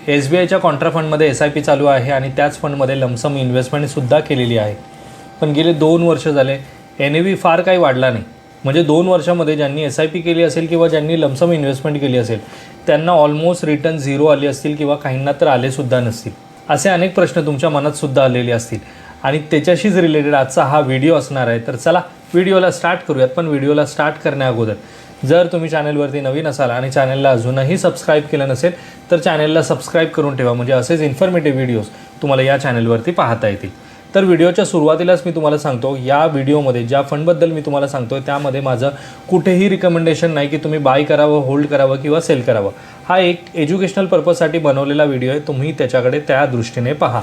S बी आयच्या Contra फंडमध्ये SIP चालू आहे आणि त्याच फंडमध्ये लमसम इन्व्हेस्टमेंटसुद्धा केलेली आहे. पण गेले 2 वर्ष झाले NAV फार काही वाढला नाही. म्हणजे 2 वर्षामध्ये ज्यांनी SIP केली असेल किंवा ज्यांनी लमसम इन्व्हेस्टमेंट केली असेल त्यांना ऑलमोस्ट रिटर्न 0 आले असतील किंवा काहींना तर आलेसुद्धा नसतील. असे अनेक प्रश्न तुमच्या मनातसुद्धा आलेले असतील आणि त्याच्याशीच रिलेटेड आजचा हा व्हिडिओ असणार आहे. तर चला व्हिडिओला स्टार्ट करूयात. पण व्हिडिओला स्टार्ट करण्याअगोदर जर तुम्ही चॅनलवरती नवीन असाल आणि चॅनलला अजूनही सबस्क्राईब केलं नसेल तर चॅनलला सबस्क्राईब करून ठेवा, म्हणजे असेच इन्फॉर्मेटिव्ह व्हिडिओज तुम्हाला या चॅनलवरती पाहता येतील. तर व्हिडिओच्या सुरुवातीलाच मी तुम्हाला सांगतो, या व्हिडिओमध्ये ज्या फंडबद्दल मी तुम्हाला सांगतो त्यामध्ये माझं कुठेही रिकमेंडेशन नाही की तुम्ही बाय करावं, होल्ड करावं किंवा सेल करावं. हा एक एज्युकेशनल पर्पजसाठी बनवलेला व्हिडिओ आहे. तुम्ही त्याच्याकडे त्या दृष्टीने पहा.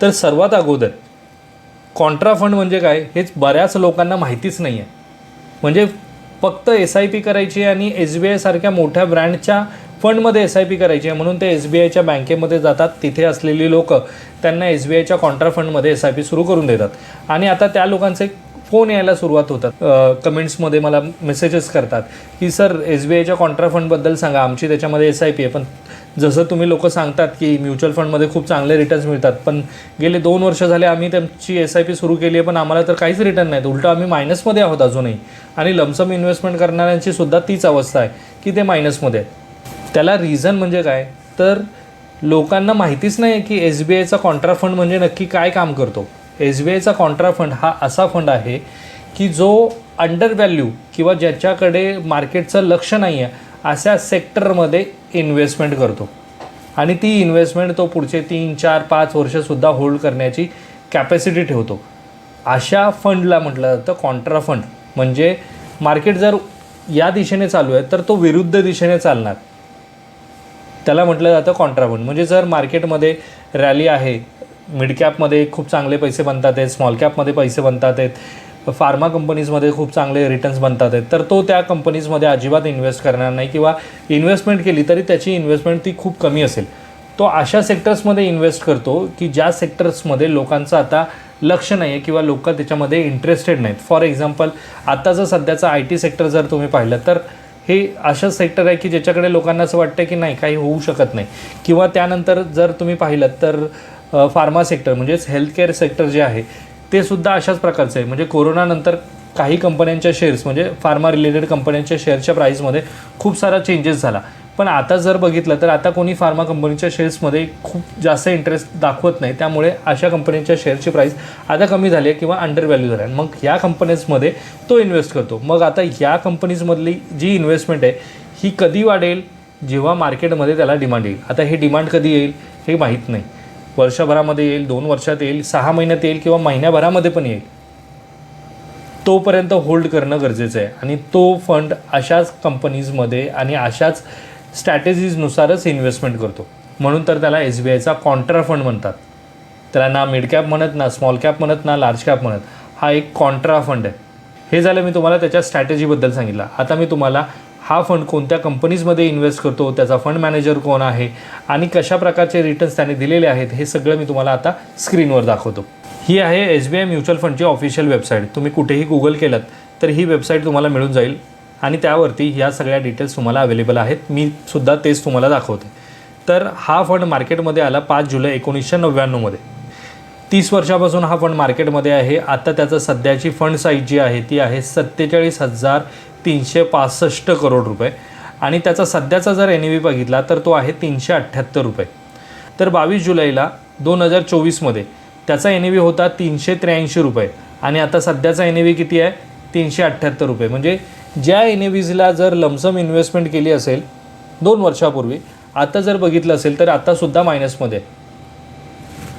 तर सर्वात अगोदर कॉन्ट्रा फंड म्हणजे काय हेच बऱ्याच लोकांना माहितीच नाही आहे. म्हणजे फक्त SIP करायची आणि SBI सारख्या मोठ्या ब्रँडच्या फंडमध्ये SIP करायची आहे म्हणून ते SBIच्या बँकेमध्ये जातात. तिथे असलेली लोक त्यांना SBIच्या कॉन्ट्रा फंडमध्ये SIP सुरू करून देतात आणि आता त्या लोकांचे फोन यायला सुरुवात होतात. कमेंट्समध्ये मला मेसेजेस करतात की सर SBIच्या कॉन्ट्रा फंडबद्दल सांगा, आमची त्याच्यामध्ये SIP आहे. पण जसं तुम्ही लोक सांगतात की म्युच्युअल फंडमध्ये खूप चांगले रिटर्न्स मिळतात, पण गेले 2 वर्ष झाले आम्ही त्यांची SIP सुरू केली आहे पण आम्हाला तर काहीच रिटर्न नाहीत, उलटं आम्ही मायनसमध्ये आहोत अजूनही. आणि लमसम इन्व्हेस्टमेंट करणाऱ्यांची सुद्धा तीच अवस्था आहे की ते मायनसमध्ये आहेत. त्याला रिझन म्हणजे काय तर लोकांना माहितीच नाही की SBIचा कॉन्ट्रा फंड म्हणजे नक्की काय काम करतो. SBIचा कॉन्ट्रा फंड हा असा फंड आहे की जो अंडर व्हॅल्यू किंवा ज्याच्याकडे मार्केटचं लक्ष नाही आहे अशा सेक्टरमध्ये इन्व्हेस्टमेंट करतो आणि ती इन्व्हेस्टमेंट तो पुढचे 3, 4, 5 वर्षसुद्धा होल्ड करण्याची कॅपॅसिटी ठेवतो. अशा फंडला म्हटलं जातं कॉन्ट्रा फंड. म्हणजे मार्केट जर या दिशेने चालू आहे तर तो विरुद्ध दिशेने चालणार, त्याला म्हटलं जातं कॉन्ट्रा फंड. म्हणजे जर मार्केटमध्ये रॅली आहे, मिड कॅपमध्ये खूप चांगले पैसे बनतात आहेत, स्मॉल कॅपमध्ये पैसे बनतात आहेत, फार्मा कंपनीजमध्ये खूप चांगले रिटर्न्स बनतात आहेत, तर तो त्या कंपनीजमध्ये अजिबात इन्व्हेस्ट करणार नाही किंवा इन्व्हेस्टमेंट केली तरी त्याची इन्व्हेस्टमेंट ती खूप कमी असेल. तो अशा सेक्टर्समध्ये इन्व्हेस्ट करतो की ज्या सेक्टर्समध्ये लोकांचं आता लक्ष नाही आहे किंवा लोक त्याच्यामध्ये इंटरेस्टेड नाहीत. फॉर एक्झाम्पल आत्ताचं सध्याचं IT सेक्टर जर तुम्ही पाहिलं तर हे अशा सेक्टर आहे की ज्याच्याकडे लोकांना असं वाटतं की नाही काही होऊ शकत नाही. किंवा त्यानंतर जर तुम्ही पाहिलं तर फार्मा सेक्टर म्हणजेच हेल्थकेअर सेक्टर जे आहे ते सुद्धा अशाच प्रकारचं आहे. म्हणजे कोरोनानंतर काही कंपन्यांच्या शेअर्स म्हणजे फार्मा रिलेटेड कंपन्यांच्या शेअरच्या प्राईसमध्ये खूप सारा चेंजेस झाला. पण आता जर बघितलं तर आता कोणी फार्मा कंपनीच्या शेअर्समध्ये खूप जास्त इंटरेस्ट दाखवत नाही, त्यामुळे अशा कंपनीच्या शेअरची प्राईस आता कमी झाली आहे किंवा अंडर व्हॅल्यू झाली आहे. मग ह्या कंपनीजमध्ये तो इन्व्हेस्ट करतो. मग आता ह्या कंपनीजमधली जी इन्व्हेस्टमेंट आहे ही कधी वाढेल जेव्हा मार्केटमध्ये त्याला डिमांड येईल. आता हे डिमांड कधी येईल हे माहीत नाही. वर्षभरामध्ये येईल, 2 वर्षात येईल, 6 महिन्यात येईल किंवा महिन्याभरामध्ये पण येईल. तोपर्यंत होल्ड करणं गरजेचं आहे आणि तो फंड अशाच कंपनीजमध्ये आणि अशाच स्ट्रॅटेजीजनुसारच इन्व्हेस्टमेंट करतो. म्हणून तर त्याला SBIचा कॉन्ट्रा फंड म्हणतात. त्याला ना मिड कॅप म्हणत, ना स्मॉल कॅप म्हणत, ना लार्ज कॅप म्हणत. हा एक कॉन्ट्रा फंड आहे. हे झालं मी तुम्हाला त्याच्या स्ट्रॅटेजीबद्दल सांगितलं. आता मी तुम्हाला हा फंड कोणत्या कंपनीजमध्ये इन्व्हेस्ट करतो, त्याचा फंड मॅनेजर कोण आहे आणि कशा प्रकारचे रिटर्न्स त्याने दिलेले आहेत हे सगळं मी तुम्हाला आता स्क्रीनवर दाखवतो. ही आहे SBI म्युच्युअल फंडची ऑफिशियल वेबसाईट. तुम्ही कुठेही गुगल केलं तर ही वेबसाईट तुम्हाला मिळून जाईल आणि त्यावरती ह्या सगळ्या डिटेल्स तुम्हाला अवेलेबल आहेत. मी सुद्धा तेच तुम्हाला दाखवते. तर हा फंड मार्केटमध्ये आला 5 जुलै 1999मध्ये. 30 वर्षापासून हा फंड मार्केटमध्ये आहे. आता त्याचं सध्याची फंड साईज जी आहे ती आहे 47,365 करोड रुपये आणि त्याचा सध्याचा जर NAV बघितला तर तो आहे 378 रुपये. तर 22 जुलैला 2024मध्ये त्याचा NAV होता 383 रुपये आणि आता सध्याचा NAV किती आहे 378 रुपये. म्हणजे ज्या NAVजला जर लमसम इन्व्हेस्टमेंट केली असेल 2 वर्षापूर्वी, आता जर बघितलं असेल तर आत्तासुद्धा मायनसमध्ये.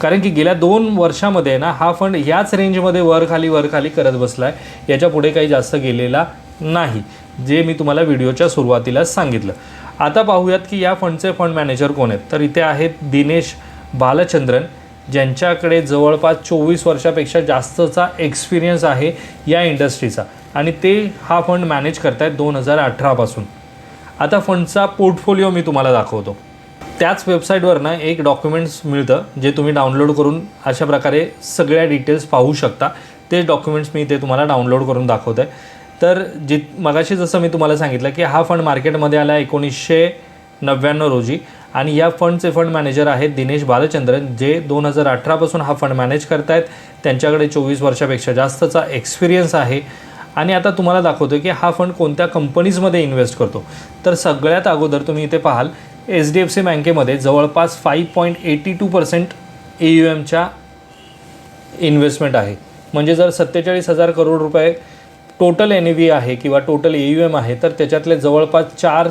कारण की गेल्या 2 वर्षामध्ये ना हा फंड ह्याच रेंजमध्ये वर खाली करत बसला आहे. याच्या पुढे काही जास्त गेलेला नाही, जे मी तुम्हाला व्हिडिओच्या सुरुवातीलाच सांगितलं. आता पाहूयात की या फंडचे फंड मॅनेजर कोण आहेत. तर इथे आहेत दिनेश बालचंद्रन, ज्यांच्याकडे जवळपास 24 वर्षापेक्षा जास्तचा एक्सपिरियन्स आहे या इंडस्ट्रीचा आणि ते हा फंड मॅनेज करत आहेत 2018पासून. आता फंडचा पोर्टफोलिओ मी तुम्हाला दाखवतो. त्याच वेबसाईटवरनं एक डॉक्युमेंट्स मिळतं जे तुम्ही डाउनलोड करून अशा प्रकारे सगळ्या डिटेल्स पाहू शकता. ते डॉक्युमेंट्स मी ते तुम्हाला डाउनलोड करून दाखवतो आहे. तर मगाशी जसं मी तुम्हाला सांगितलं की हा फंड मार्केटमध्ये आला 1999 रोजी आणि या फंडचे फंड मॅनेजर आहेत दिनेश बालचंद्रन, जे 2018 पासून हा फंड मॅनेज करत आहेत. त्यांच्याकडे 24 वर्षापेक्षा जास्तचा एक्सपिरियन्स आहे. आणि आता तुम्हाला दाखवतो की हा फंड कोणत्या कंपनीजमध्ये इन्व्हेस्ट करतो. तर सगळ्यात अगोदर तुम्ही इथे पाहाल HDFC बँकेमध्ये जवळपास 5.82% AUMच्या इन्व्हेस्टमेंट आहे. म्हणजे जर 47,000 करोड रुपये टोटल NAV आहे किंवा टोटल AUM आहे, तर त्याच्यातले जवळपास 4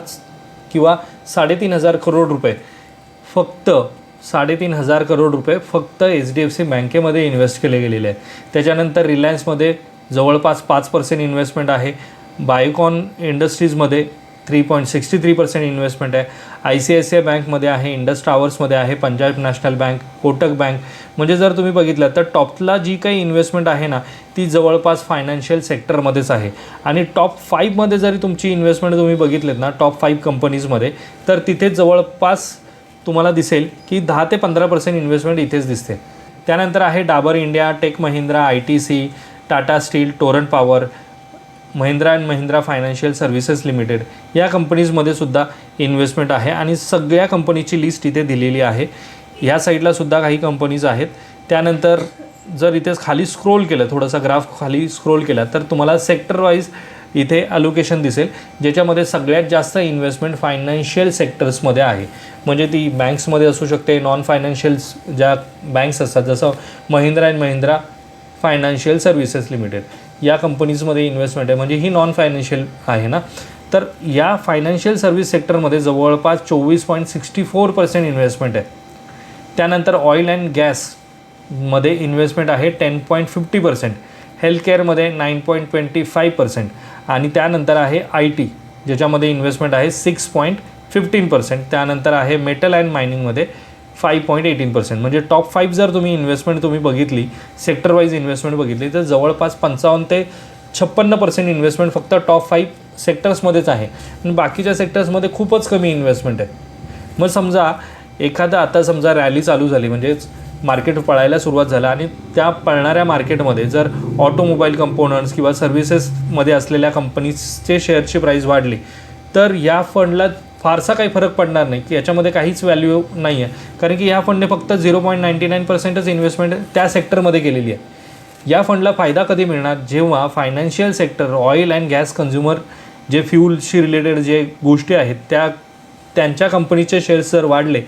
किंवा 3,500 करोड रुपये फक्त 3,500 करोड रुपये फक्त HDFC बँकेमध्ये इन्व्हेस्ट केले गेलेले आहे. त्याच्यानंतर रिलायन्समध्ये जवळपास 5% इन्व्हेस्टमेंट आहे. बायोकॉन इंडस्ट्रीजमध्ये 3.63% इन्व्हेस्टमेंट आहे. ICICI बँकमध्ये आहे, इंडस टावर्समध्ये आहे, Punjab national bank, Kotak bank. म्हणजे जर तुम्ही बघितलं तर टॉपला जी काही इन्व्हेस्टमेंट आहे ना, ती जवळपास फायनान्शियल सेक्टरमध्येच आहे. आणि टॉप 5मध्ये जरी तुमची इन्व्हेस्टमेंट तुम्ही बघितलेत ना, टॉप 5 कंपनीजमध्ये, तर तिथे जवळपास तुम्हाला दिसेल की 10 ते 15% इन्व्हेस्टमेंट इथेच दिसते. त्यानंतर आहे Dabur India, tech Mahindra, ITC, Tata steel, Torrent power, Mahindra and Mahindra financial services limited या कंपनीजमध्ये सुद्धा इन्व्हेस्टमेंट आहे. आणि सगळ्या कंपनीची लिस्ट इथे दिलेली आहे. ह्या साईडला सुद्धा काही कंपनीज आहेत. त्यानंतर जर इथे खाली स्क्रोल केलं, थोडासा ग्राफ खाली स्क्रोल केला, तर तुम्हाला सेक्टर वाईज इथे अलोकेशन दिसेल, ज्याच्यामध्ये सगळ्यात जास्त इन्व्हेस्टमेंट फायनान्शियल सेक्टर्समध्ये आहे. म्हणजे ती बँक्समध्ये असू शकते, नॉन फायनान्शियल्स ज्या बँक्स असतात, जसं Mahindra and Mahindra financial services limited या कंपनीजमध्ये इन्व्हेस्टमेंट आहे. म्हणजे ही नॉन फायनान्शियल आहे ना. तर या फायनान्शियल सर्व्हिस सेक्टरमध्ये जवळपास 24.64% इन्व्हेस्टमेंट आहे. त्यानंतर ऑइल अँड गॅसमध्ये इन्व्हेस्टमेंट आहे 10.50%, हेल्थकेअरमध्ये 9.25% आणि त्यानंतर आहे IT, ज्याच्यामध्ये इन्व्हेस्टमेंट आहे 6.15%. त्यानंतर आहे मेटल अँड मायनिंगमध्ये 5.18%. म्हणजे टॉप 5 जर तुम्ही इन्व्हेस्टमेंट तुम्ही बघितली, सेक्टर वाईज इन्व्हेस्टमेंट बघितली, तर जवळपास 55 ते 56% इन्व्हेस्टमेंट फक्त टॉप 5 सेक्टर्समध्येच आहे. आणि बाकीच्या सेक्टर्समध्ये खूपच कमी इन्व्हेस्टमेंट आहे. मग समजा एखादा आता समजा रॅली चालू झाली, म्हणजेच मार्केट पळायला सुरुवात झाला आणि त्या पळणाऱ्या मार्केटमध्ये जर ऑटोमोबाईल कंपोनंट्स किंवा सर्व्हिसेसमध्ये असलेल्या कंपनीजचे शेअरची प्राईस वाढली, तर या फंडला फारसा काही फरक पडणार नाही, की याच्यामध्ये काहीच व्हॅल्यू नाही आहे. कारण की या फंडने फक्त 0.99%च इन्व्हेस्टमेंट त्या सेक्टरमध्ये केलेली आहे. या फंडला फायदा कधी मिळणार, जेव्हा financial sector, oil and gas consumer जे फ्यूलशी रिलेटेड जे गोष्टी आहेत त्यांच्या कंपनीचे शेअर्स जर वाढले,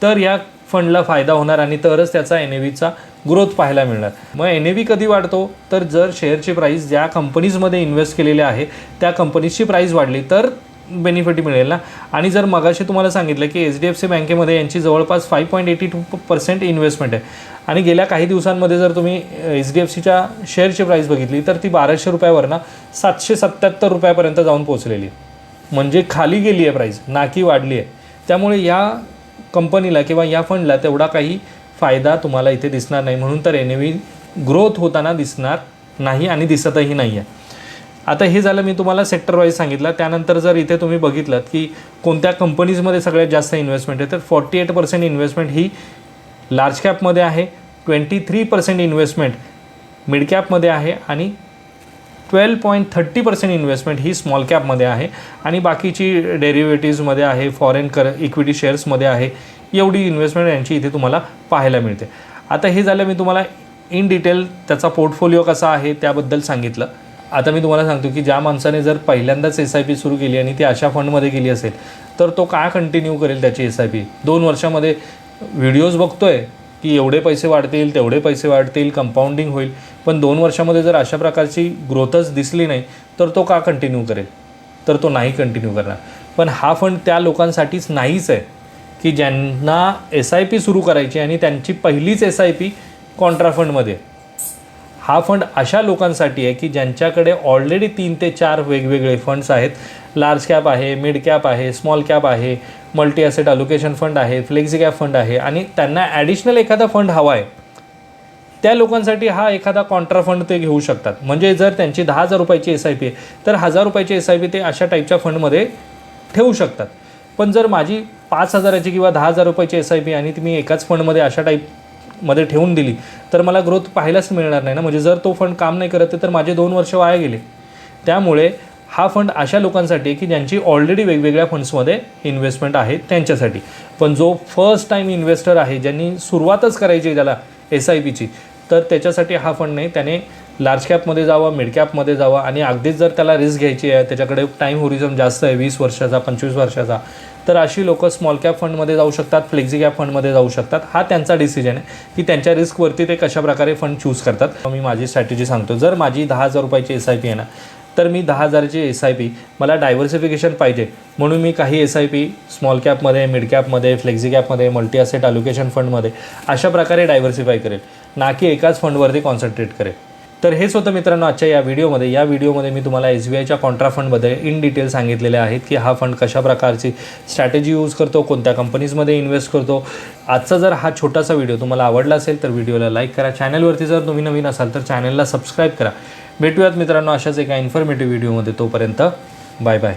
तर या फंडला फायदा होणार आणि तरच त्याचा NAVचा ग्रोथ पाहायला मिळणार. मग NAV कधी वाढतो, तर जर शेअरची प्राईस ज्या कंपनीजमध्ये इन्व्हेस्ट केलेले आहे त्या कंपनीजची प्राईस वाढली तर बेनिफिट मिळेल ना. आणि जर मगाशी तुम्हाला सांगितलं की HDFC बँकेमध्ये यांची जवळपास 5.82% इन्व्हेस्टमेंट आहे आणि गेल्या काही दिवसांमध्ये जर तुम्ही HDFCच्या शेअरची प्राईस बघितली, तर ती 1200 रुपयावरनं 777 रुपयापर्यंत जाऊन पोहोचलेली आहे. म्हणजे खाली गेली आहे प्राईस, ना की वाढली आहे. त्यामुळे या कंपनीला किंवा या फंडला तेवढा काही फायदा तुम्हाला इथे दिसणार नाही. म्हणून तर NAV ग्रोथ होताना दिसणार नाही आणि दिसतही नाही आहे. आता हे झालं मी तुम्हाला सेक्टर वाईज सांगितलं. त्यानंतर जर इथे तुम्ही बघितलं की कोणत्या कंपनीजमध्ये सगळ्यात जास्त इन्व्हेस्टमेंट आहे, तर 48% इन्व्हेस्टमेंट ही लार्ज कॅपमध्ये आहे, 23% इन्व्हेस्टमेंट मिड कॅपमध्ये आहे आणि 12.30% इन्व्हेस्टमेंट ही स्मॉल कॅपमध्ये आहे आणि बाकीची डेरिव्हेटिव्समध्ये आहे, फॉरेन इक्विटी शेअर्समध्ये आहे. एवढी इन्व्हेस्टमेंट यांची इथे तुम्हाला पाहायला मिळते. आता हे झालं मी तुम्हाला इन डिटेल त्याचा पोर्टफोलिओ कसा आहे त्याबद्दल सांगितलं. आता मी तुम्हाला सांगतो की ज्या माणसाने जर पहिल्यांदाच SIP सुरू केली आणि ती अशा फंडमध्ये गेली असेल, तर तो काय कंटिन्यू करेल त्याची SIP. 2 वर्षामध्ये व्हिडिओज बघतोय की एवढे पैसे वाढतील, तेवढे पैसे वाढतील, कंपाऊंडिंग होईल, पण 2 वर्षामध्ये जर अशा प्रकारची ग्रोथच दिसली नाही, तर तो का कंटिन्यू करेल, तर तो नाही कंटिन्यू करणार. पण हा फंड त्या लोकांसाठीच नाहीच आहे की ज्यांना SIP सुरू करायची आणि त्यांची पहिलीच SIP कॉन्ट्रा फंडमध्ये. हा फंड अशा लोकांसाठी आहे की ज्यांच्याकडे ऑलरेडी 3 ते 4 वेगवेगळे फंड्स आहेत. लार्ज कॅप आहे, मिड कॅप आहे, स्मॉल कॅप आहे, मल्टी ॲसेट अलोकेशन फंड आहे, फ्लेक्सी कॅप फंड आहे आणि त्यांना ॲडिशनल एखादा फंड हवा आहे. त्या लोकांसाठी हा एखादा कॉन्ट्रा फंड ते घेऊ शकतात. म्हणजे जर त्यांची 10,000 रुपयाची SIP आहे, तर 1000 रुपयाची SIP ते अशा टाईपच्या फंडमध्ये ठेवू शकतात. पण जर माझी 5,000ची किंवा 10,000 रुपयाची SIP आणि ती मी एकाच फंडमध्ये अशा टाईपमध्ये ठेवून दिली, तर मला ग्रोथ पाहायलाच मिळणार नाही ना. म्हणजे जर तो फंड काम नाही करत तर माझे 2 वर्ष वाया गेले. त्यामुळे हा फंड अशा लोकांसाठी आहे की ज्यांची ऑलरेडी वेगवेगळ्या फंड्समध्ये इन्व्हेस्टमेंट आहे त्यांच्यासाठी. पण जो फर्स्ट टाईम इन्व्हेस्टर आहे, ज्यांनी सुरुवातच करायची आहे त्याला SIPची, तर त्याच्यासाठी हा फंड नाही. त्याने लार्ज कॅपमध्ये जावं, मिड कॅपमध्ये जावं आणि अगदीच जर त्याला रिस्क घ्यायची आहे, त्याच्याकडे टाईम होरिझन जास्त आहे 20 वर्षाचा 25 वर्षाचा, तर अशी लोकं स्मॉल कॅप फंडमध्ये जाऊ शकतात, फ्लेक्झी कॅप फंडमध्ये जाऊ शकतात. हा त्यांचा डिसिजन आहे की त्यांच्या रिस्कवरती ते कशाप्रकारे फंड चूज करतात. मी माझी स्ट्रॅटेजी सांगतो. जर माझी 10,000 रुपयाची SIP आहे ना, तर मी 10,000ची SIP, मला डायव्हर्सिफिकेशन पाहिजे म्हणून मी काही SIP स्मॉल कॅपमध्ये, मिड कॅपमध्ये, फ्लेक्झी कॅपमध्ये, मल्टी ॲसेट अलोकेशन फंडमध्ये अशा प्रकारे डायव्हर्सिफाय करेल, ना की एकाच फंडवरती कॉन्सन्ट्रेट करेल. तर हेच होतं मित्रांनो आजच्या या व्हिडिओमध्ये मी तुम्हाला SBIच्या कॉन्ट्रा फंडमध्ये इन डिटेल सांगितलेले आहेत की हा फंड कशा प्रकारची स्ट्रॅटेजी यूज करतो, कोणत्या कंपनीजमध्ये इन्व्हेस्ट करतो. आजचा जर हा छोटासा व्हिडिओ तुम्हाला आवडला असेल तर व्हिडिओला लाईक करा. चॅनलवरती जर तुम्ही नवीन असाल तर चॅनलला सबस्क्राईब करा. भेटूयात मित्रांनो अशाच एका इन्फॉर्मेटिव्ह व्हिडिओमध्ये. तोपर्यंत बाय बाय.